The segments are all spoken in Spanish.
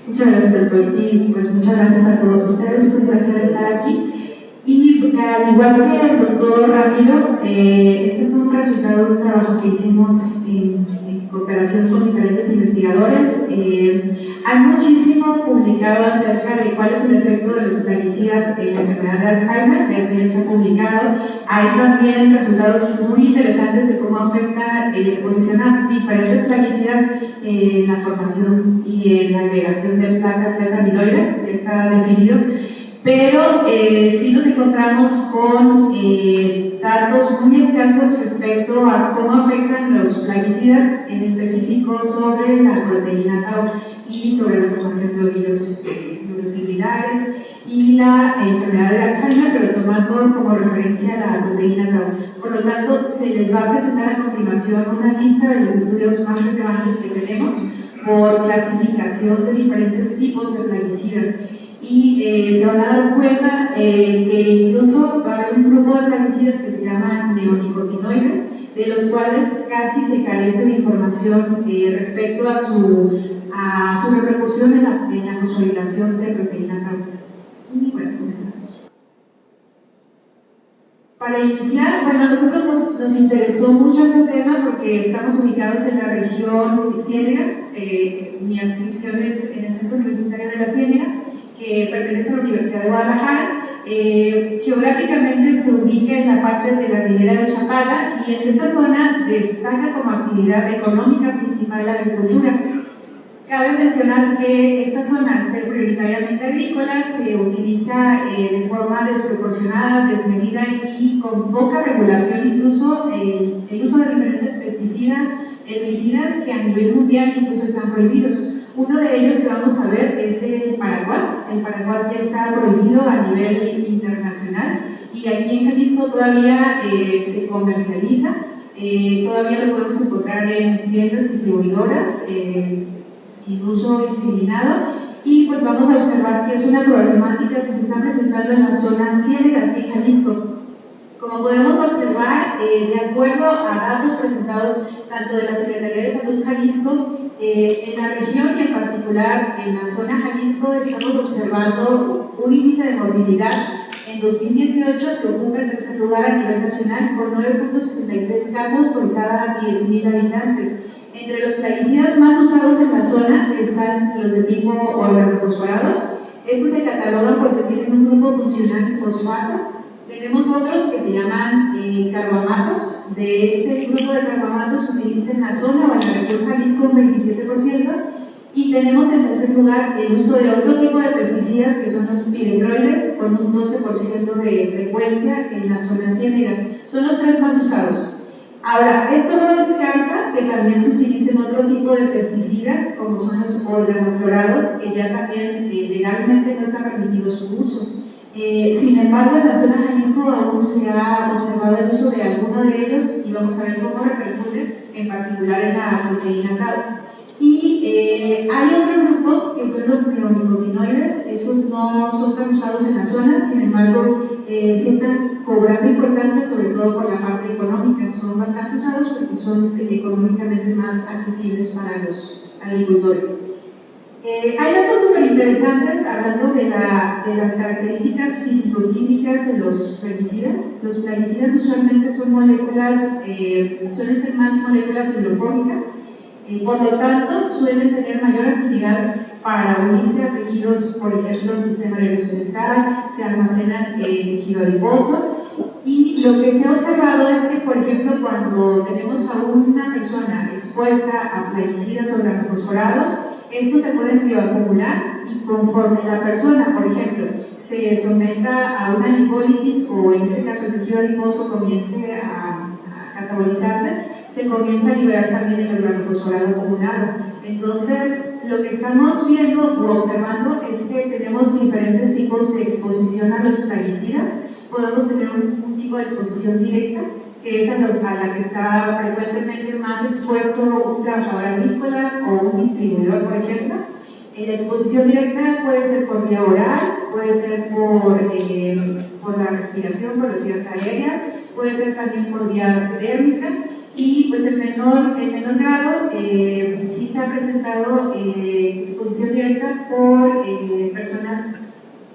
Muchas gracias, doctor. Y pues muchas gracias a todos ustedes. Es un placer estar aquí. Y al igual que el doctor Ramiro, este es un resultado de un trabajo que hicimos en cooperación con diferentes investigadores. Hay muchísimo publicado acerca de cuál es el efecto de los plaguicidas en la enfermedad de Alzheimer, eso ya está publicado. Hay también resultados muy interesantes de cómo afecta la exposición a diferentes plaguicidas en la formación y en la agregación de placas de amiloide, que está definido. Pero sí nos encontramos con datos muy escasos respecto a cómo afectan los plaguicidas, en específico sobre la proteína tau y sobre la formación de virus neurofibrilares y la enfermedad de Alzheimer, pero tomando como referencia la proteína tau. Por lo tanto, se les va a presentar a continuación una lista de los estudios más relevantes que tenemos por clasificación de diferentes tipos de plaguicidas. Y se van a dar cuenta que incluso va a haber un grupo de plaguicidas que se llaman neonicotinoides, de los cuales casi se carece de información respecto a su repercusión en la fosforilación de proteína tau. Y bueno, comenzamos. Para iniciar, bueno, a nosotros nos interesó mucho este tema porque estamos ubicados en la región Ciénega. Mi adscripción es en el Centro Universitario de la Ciénega, que pertenece a la Universidad de Guadalajara. Geográficamente se ubica en la parte de la ribera de Chapala y en esta zona destaca como actividad económica principal la agricultura. Cabe mencionar que esta zona, al ser prioritariamente agrícola, se utiliza de forma desproporcionada, desmedida y con poca regulación, incluso el uso de diferentes pesticidas, herbicidas que a nivel mundial incluso están prohibidos. Uno de ellos que vamos a ver es el paraguat. El paraguat ya está prohibido a nivel internacional y aquí en Jalisco todavía se comercializa, todavía lo podemos encontrar en tiendas distribuidoras sin uso discriminado, y pues vamos a observar que es una problemática que se está presentando en la zona ciénega aquí en Jalisco. Como podemos observar, de acuerdo a datos presentados tanto de la Secretaría de Salud Jalisco, en la región y en particular en la zona Jalisco estamos observando un índice de morbilidad en 2018 que ocupa el tercer lugar a nivel nacional con 9.63 casos por cada 10.000 habitantes. Entre los plaguicidas más usados en la zona están los de tipo organofosforados. Estos se catalogan porque tienen un grupo funcional fosfato. Tenemos otros que se llaman carbamatos. De este grupo de carbamatos se utiliza en la zona o en la región Jalisco un 27%. Y tenemos en tercer lugar el uso de otro tipo de pesticidas que son los pirendroides con un 12% de frecuencia en la zona ciénega. Son los tres más usados. Ahora, esto no descarta que también se utilicen otro tipo de pesticidas como son los organoclorados, que ya también legalmente no está permitido su uso. Sin embargo, en la zona Jalisco aún se ha observado el uso de alguno de ellos y vamos a ver cómo repercute en particular en la proteína tau. Y hay otro grupo que son los neonicotinoides. Estos no son tan usados en la zona, sin embargo sí están cobrando importancia, sobre todo por la parte económica. Son bastante usados porque son económicamente más accesibles para los agricultores. Hay datos súper interesantes hablando de las características físico-químicas de los plaguicidas. Los plaguicidas usualmente son moléculas, suelen ser más moléculas hidrofóbicas, por lo tanto suelen tener mayor afinidad para unirse a tejidos, por ejemplo, el sistema nervioso central, se almacenan en tejido adiposo. Y lo que se ha observado es que, por ejemplo, cuando tenemos a una persona expuesta a plaguicidas organofosforados, estos se pueden bioacumular y conforme la persona, por ejemplo, se someta a una lipólisis o en este caso el tejido adiposo comience a catabolizarse, se comienza a liberar también el organofosforado acumulado. Entonces, lo que estamos viendo o observando es que tenemos diferentes tipos de exposición a los plaguicidas. Podemos tener un tipo de exposición directa, que es a la que está frecuentemente más expuesto un trabajador agrícola o un distribuidor, por ejemplo. La exposición directa puede ser por vía oral, puede ser por la respiración, por las vías aéreas, puede ser también por vía térmica. Y pues en menor grado sí se ha presentado exposición directa por personas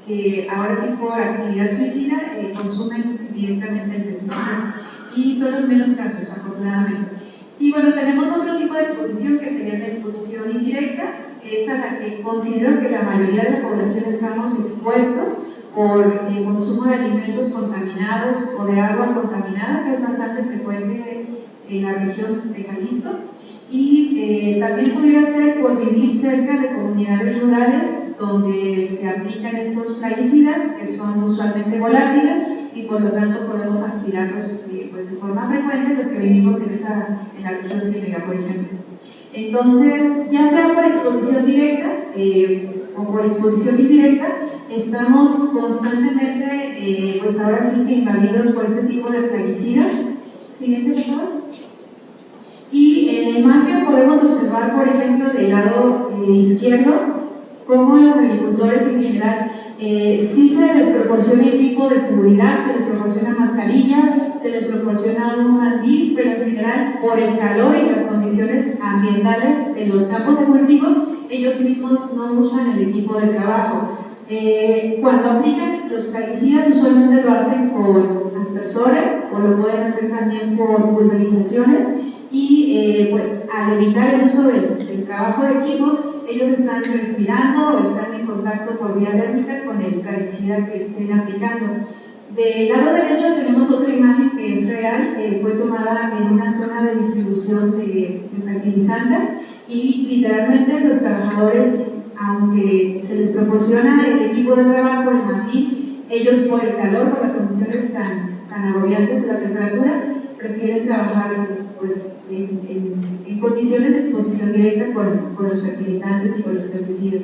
que ahora sí por actividad suicida consumen directamente el pesticida, y son los menos casos, afortunadamente. Y bueno, tenemos otro tipo de exposición que sería la exposición indirecta, que es a la que considero que la mayoría de la población estamos expuestos por el consumo de alimentos contaminados o de agua contaminada, que es bastante frecuente en la región de Jalisco, y también pudiera ser por vivir cerca de comunidades rurales donde se aplican estos plaguicidas que son usualmente volátiles y por lo tanto podemos aspirarlos pues de forma frecuente los que vivimos en la región ciénega, por ejemplo. Entonces, ya sea por exposición directa o por exposición indirecta, estamos constantemente, pues ahora sí que invadidos por este tipo de plaguicidas. Siguiente, por favor. Y en la imagen podemos observar, por ejemplo, del lado izquierdo, cómo los agricultores en general sí se les proporciona equipo de seguridad, se les proporciona mascarilla, se les proporciona un mandil, pero en general, por el calor y las condiciones ambientales de los campos de cultivo, ellos mismos no usan el equipo de trabajo. Cuando aplican los plaguicidas, usualmente lo hacen con aspersores o lo pueden hacer también por pulverizaciones, y pues al evitar el uso del trabajo de equipo, ellos están respirando o están en contacto por vía térmica con el plaguicida que estén aplicando. Del lado derecho tenemos otra imagen que es real, fue tomada en una zona de distribución de fertilizantes, y literalmente los trabajadores, aunque se les proporciona el equipo de trabajo, el mandil, ellos por el calor, por las condiciones tan agobiantes de la temperatura, prefieren trabajar pues, en condiciones de exposición directa con los fertilizantes y con los pesticidas.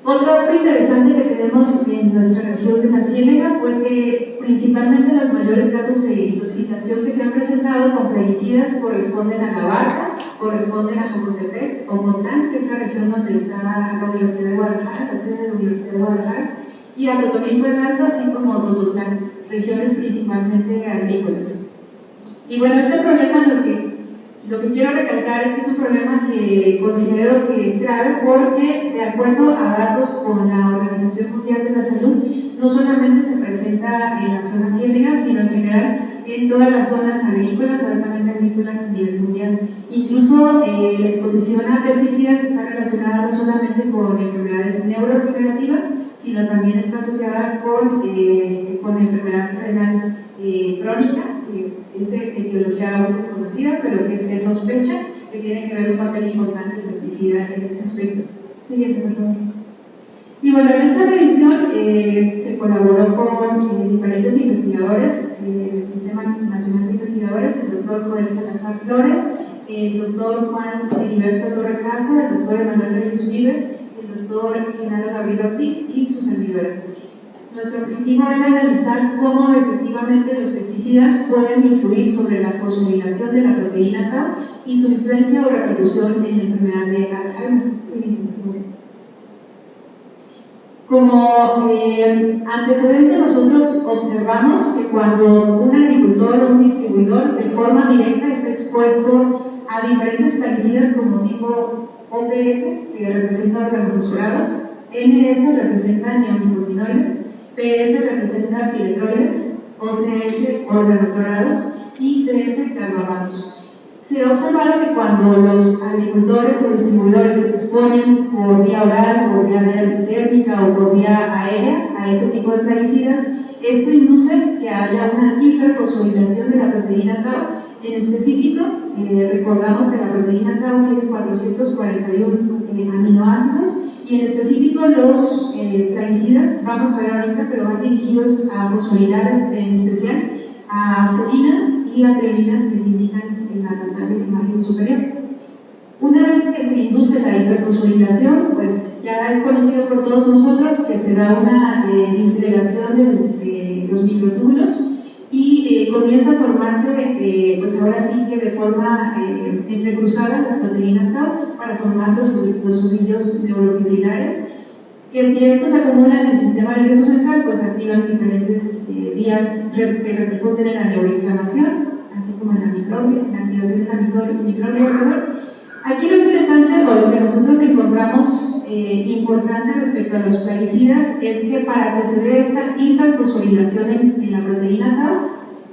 Otro dato interesante que tenemos en nuestra región de la Ciénega fue que principalmente los mayores casos de intoxicación que se han presentado con plaguicidas corresponden a La Barca, corresponden a Jocotepec o Cotlán, que es la región donde está la Universidad de Guadalajara, la sede de la Universidad de Guadalajara, y a Totonilco el Alto, así como Tototlán, regiones principalmente agrícolas. Y bueno, este problema lo que quiero recalcar es que es un problema que considero que es grave porque, de acuerdo a datos con la Organización Mundial de la Salud, no solamente se presenta en la zona ciénega, sino en general en todas las zonas agrícolas o altamente agrícolas a nivel mundial. Incluso la exposición a pesticidas está relacionada no solamente con enfermedades neurodegenerativas, sino también está asociada con enfermedad renal crónica, que es de etiología aún desconocida, pero que se sospecha que tiene que ver un papel importante el pesticida en este aspecto. Siguiente, por favor. Y bueno, en esta revisión se colaboró con diferentes investigadores del Sistema Nacional de Investigadores, el doctor Joel Salazar Flores, el doctor Juan Heriberto Torres Jasso, el doctor Emanuel Reyes Uribe, el doctor Genaro Gabriel Ortiz y su servidora. Nuestro objetivo era analizar cómo efectivamente los pesticidas pueden influir sobre la fosforilación de la proteína Tau y su influencia o repercusión en la enfermedad de Alzheimer. Sí. Como antecedente, nosotros observamos que cuando un agricultor o un distribuidor de forma directa está expuesto a diferentes plaguicidas como tipo OPS, que representa organofosforados, NS representa neonicotinoides, PS representa piretroides, OCS organoclorados y CS carbapatos. Se ha observado que cuando los agricultores o distribuidores se exponen por vía oral, por vía térmica o por vía aérea a este tipo de plaguicidas, esto induce que haya una hiperfosforilación de la proteína Tau. En específico, recordamos que la proteína Tau tiene 441 aminoácidos, y en específico los plaguicidas, vamos a ver ahorita, pero van dirigidos a fosforilar en especial a serinas y a treoninas que se indican en la pantalla de imagen superior. Una vez que se induce la hiperfosforilación, pues ya es conocido por todos nosotros que se da una disgregación de los microtúbulos y comienza a formarse, pues ahora sí que de forma entrecruzada las proteínas Tau para formar los subidios neurofibrilares, que si estos se acumulan en el sistema nervioso central, pues activan diferentes vías que repercuten en la neuroinflamación así como en la microbio, en la activación de la microbio. Aquí lo interesante o lo que nosotros encontramos importante respecto a los plaguicidas es que para que se dé esta hiperfosforilación en la proteína tau,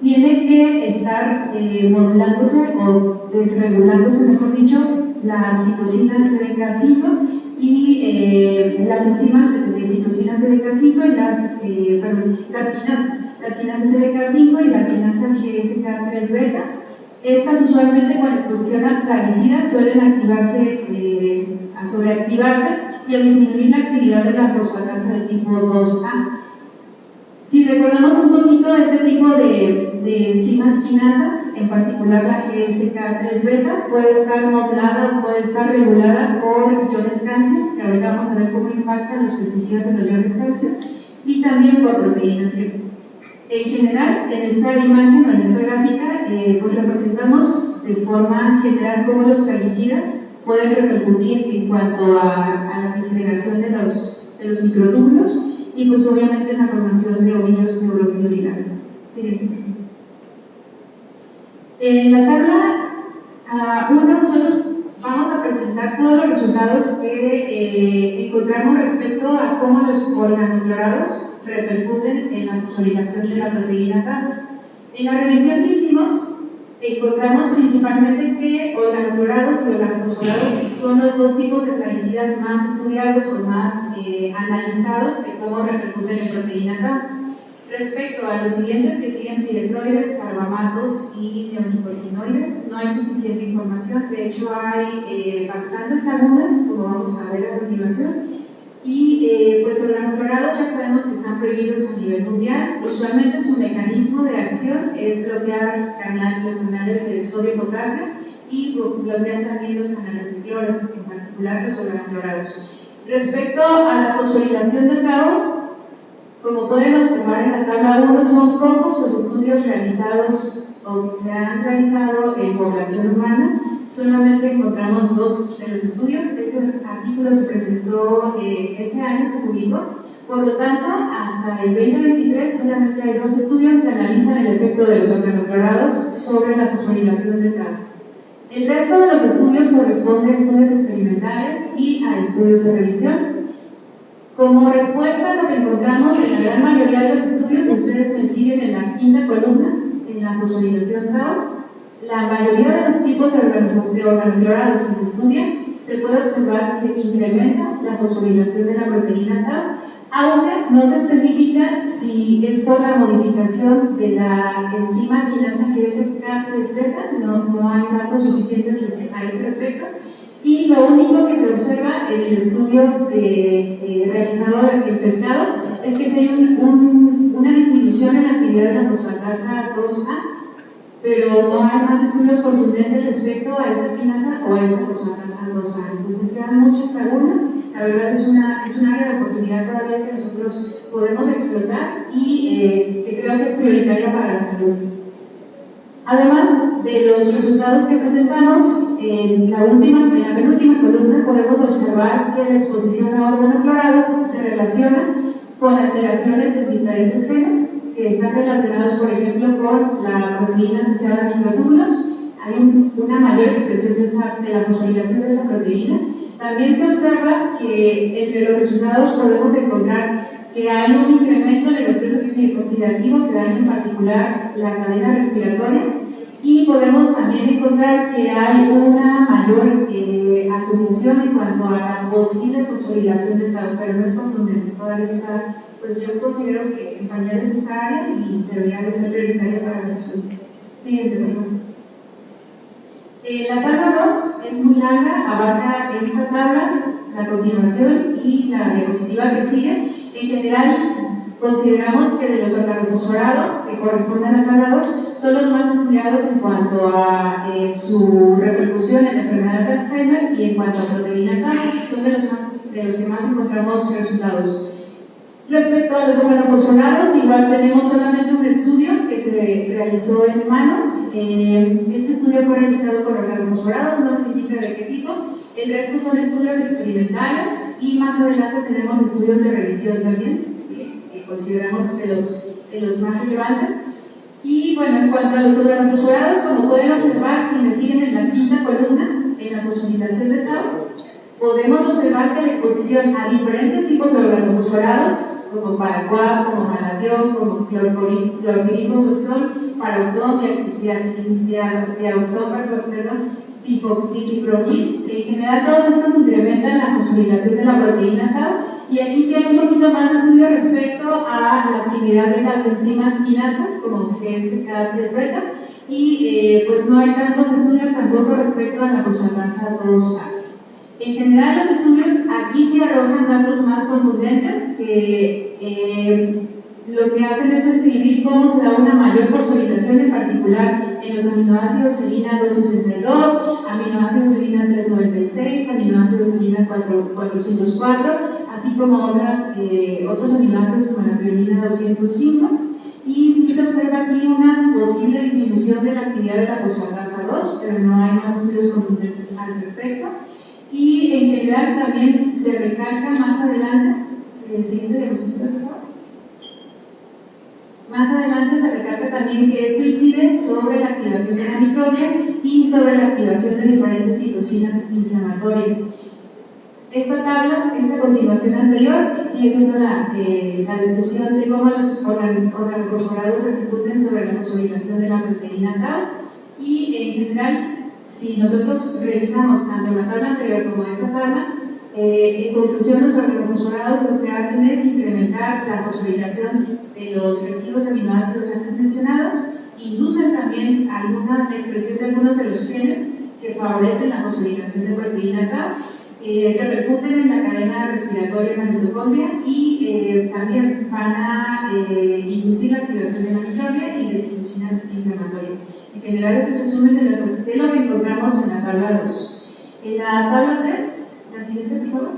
tiene que estar modulándose o desregulándose, mejor dicho, las citocinas CDK5 y las enzimas de citocinas CDK5 y las quinasas CDK5 y la quinasa GSK3 beta. Estas usualmente con exposición a plaguicidas suelen a sobreactivarse y a disminuir la actividad de la fosfatasa del tipo 2A. Si recordamos un poquito de este tipo de enzimas quinasas, en particular la GSK3 beta, puede estar modulada o puede estar regulada por iones calcio, que ahorita vamos a ver cómo impactan los pesticidas en los iones calcio, y también por proteínas C. En general, en esta imagen o en esta gráfica, pues representamos de forma general cómo los plaguicidas pueden repercutir en cuanto a la disgregación de los microtúbulos y pues obviamente en la formación de ovillos neurofibrilares. Sí. En la tabla 1 nosotros vamos a presentar todos los resultados que encontramos respecto a cómo los organoclorados repercuten en la fosforilación de la proteína tau. En la revisión que hicimos, encontramos principalmente que organoclorados y organofosforados son los dos tipos de plaguicidas más estudiados o más analizados de cómo repercuten en proteína tau. Respecto a los siguientes que siguen piretroides, carbamatos y neonicotinoides, no hay suficiente información. De hecho, hay bastantes lagunas, como vamos a ver a continuación. Y pues organoclorados ya sabemos que están prohibidos a nivel mundial. Usualmente su mecanismo de acción es bloquear los canales de sodio y potasio y bloquean también los canales de cloro, en particular los organoclorados. Respecto a la fosforilación de tau, como pueden observar en la tabla 1, son pocos los estudios realizados o que se han realizado en población humana. Solamente encontramos 2 de los estudios. Este artículo se presentó este año, se publicó. Por lo tanto, hasta el 2023 solamente hay 2 estudios que analizan el efecto de los organoclorados sobre la fosforilación de tau. El resto de los estudios corresponde a estudios experimentales y a estudios de revisión. Como respuesta a lo que encontramos en la gran mayoría de los estudios, ustedes me siguen en la quinta columna, en la fosforilación tau, la mayoría de los tipos de organoclorados que se estudian se puede observar que incrementa la fosforilación de la proteína tau, aunque no se especifica si es por la modificación de la enzima quinasa GSK3 beta, no hay datos suficientes a este respecto. Y lo único que se observa en el estudio realizado en pescado es que hay una disminución en la actividad de la fosfatasa 2A, pero no hay más estudios contundentes respecto a esta quinasa o a esta fosfatasa 2A. Entonces quedan muchas lagunas. La verdad es un área de oportunidad todavía que nosotros podemos explotar y que creo que es prioritaria para la salud. Además de los resultados que presentamos, en la penúltima columna podemos observar que la exposición a organoclorados se relaciona con alteraciones en diferentes genes que están relacionados, por ejemplo, con la proteína asociada a microtúbulos. Hay una mayor expresión de la fosforilación de esa proteína. También se observa que entre los resultados podemos encontrar que hay un incremento en el estrés oxidativo que daña en particular la cadena respiratoria, y podemos también encontrar que hay una mayor asociación en cuanto a la posible fosforilación de tau, pero no es contundente, todavía está, pues yo considero que en pañales esta área y debería de ser prioritaria para la salud. Siguiente, por favor. La tabla 2 es muy larga, abarca esta tabla, la continuación y la diapositiva que sigue. En general, consideramos que de los organofosforados, que corresponden a la tabla 2, son los más estudiados en cuanto a su repercusión en la enfermedad de Alzheimer y en cuanto a proteína tau, son de los que más encontramos resultados. Respecto a los organofosforados, igual tenemos solamente un estudio que se realizó en humanos. Este estudio fue realizado por organofosforados, no nos indica de qué tipo. El resto son estudios experimentales y más adelante tenemos estudios de revisión también, que consideramos de los más relevantes. Y bueno, en cuanto a los organofosforados, como pueden observar, si me siguen en la quinta columna, en la fosforilación de tau, podemos observar que la exposición a diferentes tipos de organofosforados, como paraquat, como malatión, como clorpirifosfosol, paraoxón, dipipronil. En general, todos estos incrementan la fosforilación de la proteína tau. Y aquí sí hay un poquito más de estudio respecto a la actividad de las enzimas quinasas, como GSK3-beta, y pues no hay tantos estudios tampoco respecto a la fosfatasa 2A. En general, los estudios aquí sí arrojan datos más contundentes que lo que hacen es describir cómo se da una mayor fosforilación, en particular en los aminoácidos serina 262, aminoácidos serina 396, aminoácidos serina 404, así como otros aminoácidos como la prionina 205. Y sí se observa aquí una posible disminución de la actividad de la fosfatasa 2, pero no hay más estudios contundentes al respecto. Y en general también se recalca más adelante, el siguiente diapositiva, por favor. Más adelante se recalca también que esto incide sobre la activación de la microglia y sobre la activación de diferentes citocinas inflamatorias. Esta tabla es la continuación anterior, sigue siendo la descripción de cómo los organofosforados repercuten sobre la fosforilación de la proteína tau, y en general, si nosotros revisamos tanto la tabla anterior como esta tabla, en conclusión, los organofosforados lo que hacen es incrementar la fosforilación de los residuos aminoácidos antes mencionados, inducen también la expresión de algunos de los genes que favorecen la fosforilación de proteína tau, repercuten en la cadena respiratoria en la mitocondria y también van a inducir la activación de la microglia y de citocinas inflamatorias. En general es el resumen de lo que encontramos en la tabla 2. En la tabla 3, la siguiente por favor.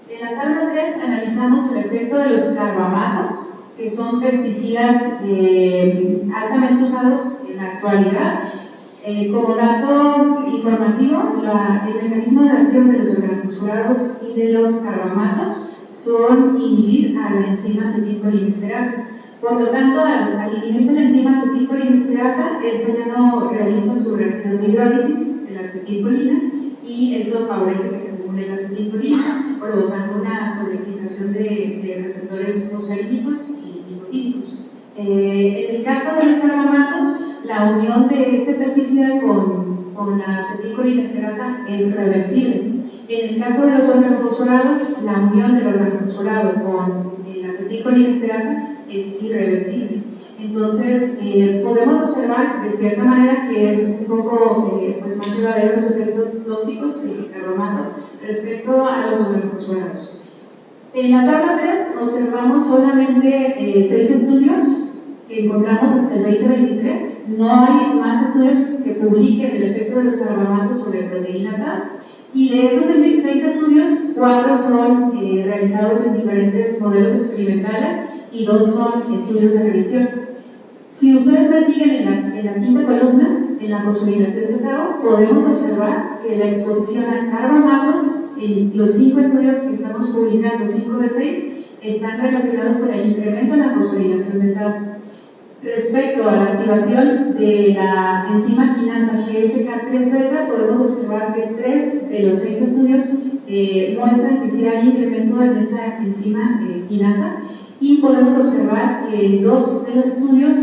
En la tabla 3 analizamos el efecto de los carbamatos, que son pesticidas altamente usados en la actualidad. Como dato informativo, el mecanismo de acción de los organofosforados y de los carbamatos son inhibir a la enzima acetilcolinesterasa. Por lo tanto, al inhibirse la enzima acetilcolinesterasa, esta ya no realiza su reacción de hidrólisis de la acetilcolina y esto favorece que se acumule la acetilcolina, provocando una sobreexcitación de receptores fosfarídicos y nicotínicos. En el caso de los carbamatos, la unión de este pesticida con la acetilcolinesterasa es reversible. En el caso de los organofosforados, la unión del organofosforado con la acetilcolinesterasa es irreversible. Entonces, podemos observar de cierta manera que es un poco más llevadero los efectos tóxicos del carbamato respecto a los organofosforados. En la tabla 3 observamos solamente 6 estudios que encontramos hasta el 2023. No hay más estudios que publiquen el efecto de los carbamatos sobre proteína tau, y de esos 6 estudios, 4 son realizados en diferentes modelos experimentales y 2 son estudios de revisión. Si ustedes me siguen en la quinta columna, en la fosforilación de tau, podemos observar que la exposición a carbamatos en los 5 estudios que estamos publicando, 5 de 6, están relacionados con el incremento en la fosforilación de tau. Respecto a la activación de la enzima quinasa GSK3-beta, podemos observar que 3 de los 6 estudios muestran que sí hay incremento en esta enzima quinasa, y podemos observar que en 2 de los estudios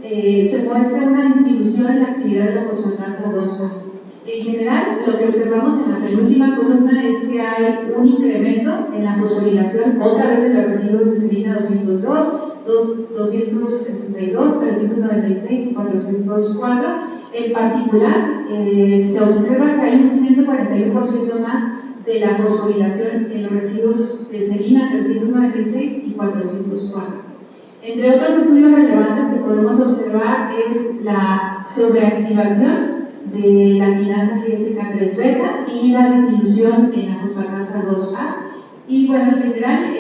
se muestra una disminución en la actividad de la fosfatasa 2A. En general, lo que observamos en la penúltima columna es que hay un incremento en la fosforilación, otra vez de los residuos de serina 202, 262, 396 y 404. En particular, se observa que hay un 141% más de la fosforilación en los residuos de serina 396 y 404. Entre otros estudios relevantes que podemos observar es la sobreactivación de la quinasa GSK3-beta y la disminución en la fosfatasa 2A. Y bueno, en general,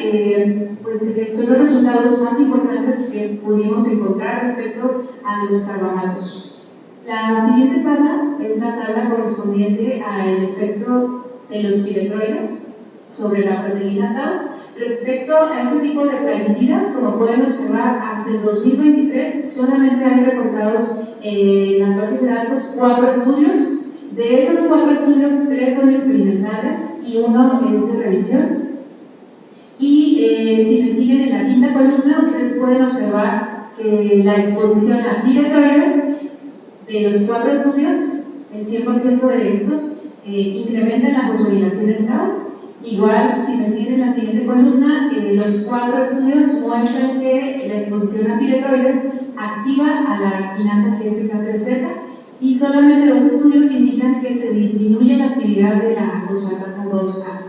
son los resultados más importantes que pudimos encontrar respecto a los carbamatos. La siguiente tabla es la tabla correspondiente al efecto de los piretroides. sobre la proteína tau. Respecto a este tipo de plaguicidas, como pueden observar, hasta el 2023 solamente han reportados en las bases de datos 4 estudios. De esos 4 estudios, 3 son experimentales y 1 es de revisión. Y si me siguen en la quinta columna, ustedes pueden observar que la exposición a piretroides de los 4 estudios, el 100% de estos, incrementan la fosforilación del tau. Igual, si me siguen en la siguiente columna, los 4 estudios muestran que la exposición a piretroides activa a la quinasa GSK3-beta y solamente 2 estudios indican que se disminuye la actividad de la fosfatasa 2A.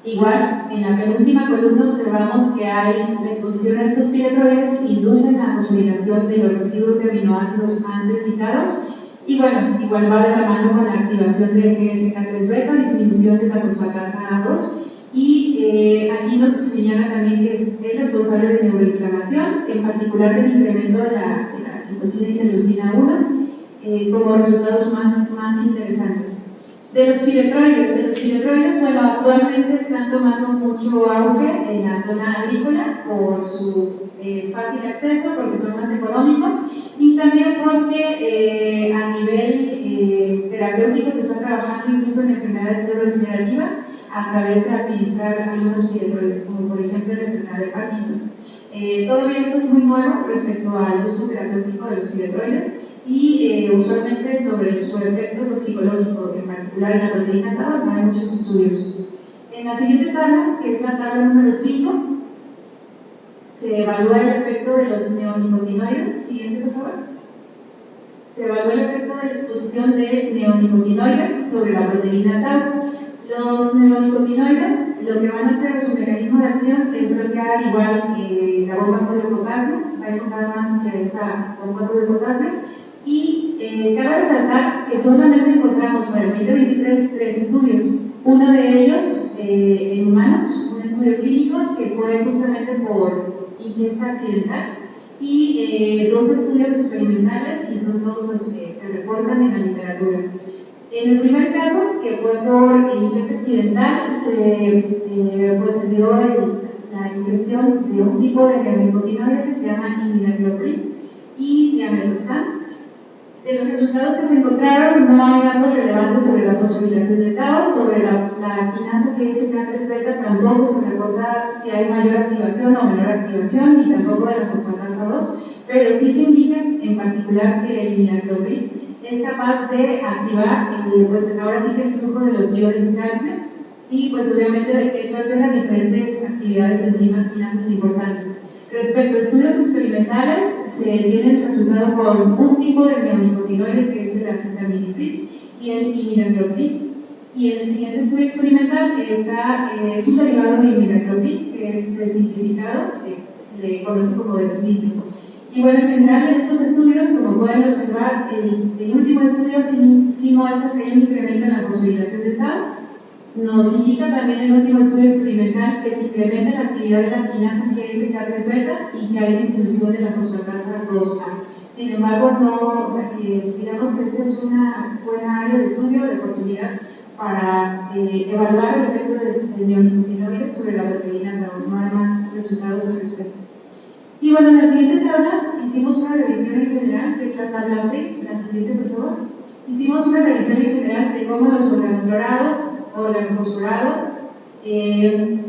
Igual, en la penúltima columna observamos que hay la exposición a estos piretroides induce la fosforilación de los residuos de aminoácidos antes citados. Y bueno, igual va de la mano con la activación de GSK3-beta, disminución de la fosfatasa A2. Y aquí nos señala también que es responsable de neuroinflamación, en particular del incremento de la citocina interleucina 1, como resultados más interesantes. De los piretroides, bueno, actualmente están tomando mucho auge en la zona agrícola por su fácil acceso, porque son más económicos, y también porque a nivel terapéutico se está trabajando incluso en enfermedades neurodegenerativas a través de administrar algunos piretroides, como por ejemplo la enfermedad de Parkinson. Todavía esto es muy nuevo respecto al uso terapéutico de los piretroides y usualmente sobre su efecto toxicológico, en particular en la proteína tau, no hay muchos estudios. En la siguiente tabla, que es la tabla número 5, se evalúa el efecto de los neonicotinoides. Siguiente, por favor. Se evalúa el efecto de la exposición de neonicotinoides sobre la proteína tau. Los neonicotinoides lo que van a hacer, su mecanismo de acción es bloquear igual la bomba sodio-potasio, va enfocada más hacia esta bomba sodio-potasio. Y cabe resaltar que solamente encontramos para el 2023 3 estudios. Uno de ellos en humanos, un estudio clínico que fue justamente por ingesta accidental, y 2 estudios experimentales, y son todos los que se reportan en la literatura. En el primer caso, que fue por ingesta accidental, se dio la ingestión de un tipo de neonicotinoide que se llama imidacloprid y diameloxan. De los resultados que se encontraron, no hay datos relevantes sobre la fosforilación de tau, sobre la quinasa GSK3-beta tampoco se reporta si hay mayor activación o menor activación, ni tampoco de la fosfatasa 2, pero sí se indica en particular que el imidacloprid es capaz de activar, pues ahora sí que el flujo de los iones de calcio, y pues obviamente de que eso altera diferentes actividades de enzimas quinasas importantes. Respecto a estudios experimentales, se tiene el resultado con un tipo de neonicotinoide que es el acetaminoprid y el imidacloprid. Y en el siguiente estudio experimental es un derivado de imidacloprid que es desnitrificado, que se le conoce como desnítrico. Y bueno, en general en estos estudios, como pueden observar, el último estudio sí muestra que hay un incremento en la fosforilación de tau. Nos indica también el último estudio experimental que se incrementa la actividad de la quinasa GSK3-beta y que hay disminución de la fosfatasa 2A. Sin embargo, digamos que esta es una buena área de estudio, de oportunidad para evaluar el efecto del neonicotinoide sobre la proteína tau. No hay más resultados al respecto. Y bueno, en la siguiente tabla hicimos una revisión en general, que es la tabla 6, la siguiente por favor. Hicimos una revisión en general de cómo los organoclorados, organofosforados,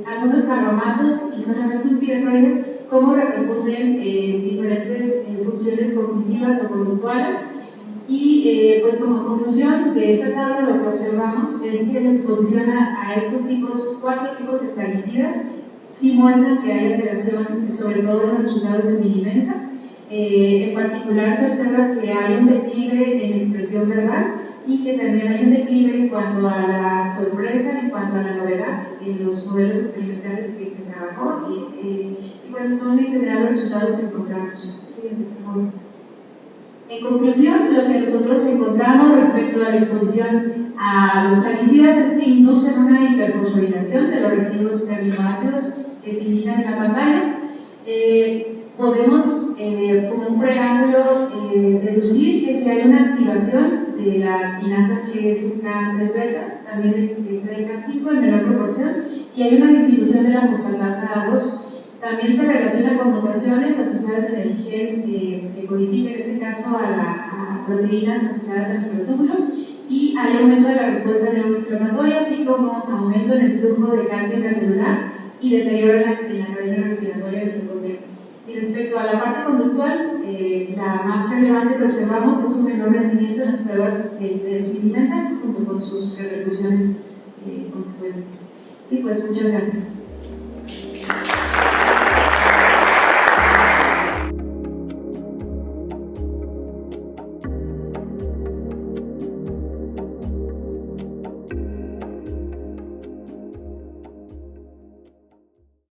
algunos carbamatos y solamente un piretroide, cómo repercuten diferentes funciones cognitivas o conductuales. Y pues como conclusión de esta tabla lo que observamos es que la exposición a estos 4 tipos de plaguicidas sí muestran que hay alteración, sobre todo en los resultados de Minimenta. En particular se observa que hay un declive en la expresión verbal y que también hay un declive en cuanto a la sorpresa, en cuanto a la novedad en los modelos experimentales que se trabajó y bueno, son en general los resultados que encontramos. Sí, en conclusión, lo que nosotros encontramos respecto a la exposición a los plaguicidas es que inducen una hiperfosforilación de los residuos de aminoácidos que se indican en la pantalla. Podemos, como un preámbulo, deducir que si hay una activación de la quinasa GSK3-beta, también de SDK5 en menor proporción, y hay una disminución de la fosfatasa A2. También se relaciona con mutaciones asociadas en el gen que codifica, en este caso, a proteínas asociadas a microtúbulos, y hay aumento de la respuesta neuroinflamatoria, así como aumento en el flujo de calcio intracelular y deterioro en la cadena respiratoria mitocondrial. Y respecto a la parte conductual, la más relevante que observamos es un menor rendimiento en las pruebas de desfinimental junto con sus repercusiones consecuentes. Y pues muchas gracias.